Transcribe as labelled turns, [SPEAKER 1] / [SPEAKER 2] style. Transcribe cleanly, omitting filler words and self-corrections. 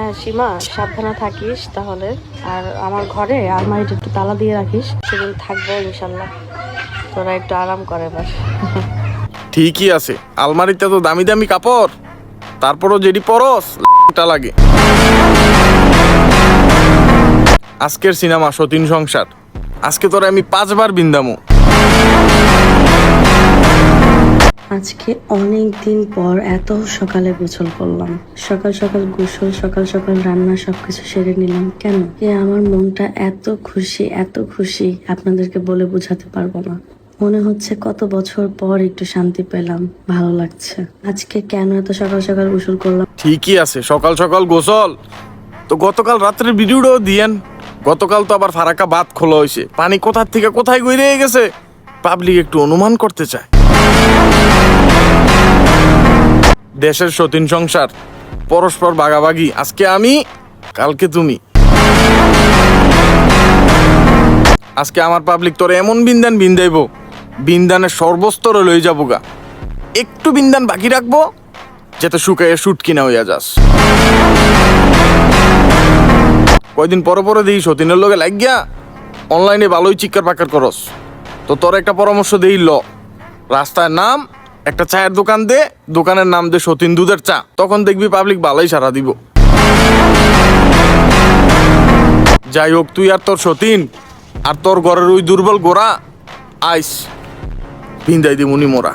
[SPEAKER 1] হ্যাঁ সীমা, সাবধানে থাকিস তাহলে। আর আমার ঘরে আলমারিটা একটু তালা দিয়ে রাখিস, সেদিন থাকবো ইনশাল্লাহ। তোরা একটু আরাম করে এবার।
[SPEAKER 2] ঠিকই আছে, আলমারিতে তো দামি দামি কাপড়, তারপরও যেটি পরস টা লাগে। আজকের সিনেমা সতীন সংসার, আজকে তোরা আমি 5 বার বিন্দামু।
[SPEAKER 1] আজকে অনেক দিন পর এত সকালে গোসল করলাম। সকাল সকাল গোসল, সকাল সকাল রান্না, সবকিছু সেরে নিলাম। কেন আমার মনটা এত খুশি আপনাদেরকে বলে বোঝাতে পারবো না। মনে হচ্ছে কত বছর পর একটু শান্তি পেলাম, ভালো লাগছে। আজকে কেন এত সকাল সকাল গোসল করলাম?
[SPEAKER 2] ঠিকই আছে, সকাল সকাল গোসল তো গতকাল রাত্রের ভিডিওটাও দিয়েন। গতকাল তো আবার ফারাক্কা বাঁধ খোলা হয়েছে, পানি কোথার থেকে কোথায় গড়িয়ে গেছে পাবলিক একটু অনুমান করতে চায়। দেশের সতীন সংসার, পরস্পর ভাগাভাগি, আজকে আমি কালকে তুমি। আজকে আমার পাবলিক তোরে এমন বিন্দান বিন্দাইব, বিন্দানের সর্বস্তরে লয়ে যাবো গা। একটু বিন্দান বাকি রাখবো যাতে শুকাইয়া শুটকি না হইয়া যাস। কয়দিন পরে পরে দিই সতীনের লগে লাগিয়া অনলাইনে ভালোই চিৎকার পাকার করস। তো তোর একটা পরামর্শ দেই, রাস্তায় নাম, একটা চায়ের দোকান দে, দোকানের নাম দে সতীন দুধের চা, তখন দেখবি পাবলিক ভালোই সাড়া দিব। যাই হোক, তুই আর তোর সতীন আর তোর ঘরের ওই দুর্বল গোড়া আইস, ভিন্দাই দিমুনি মোরা।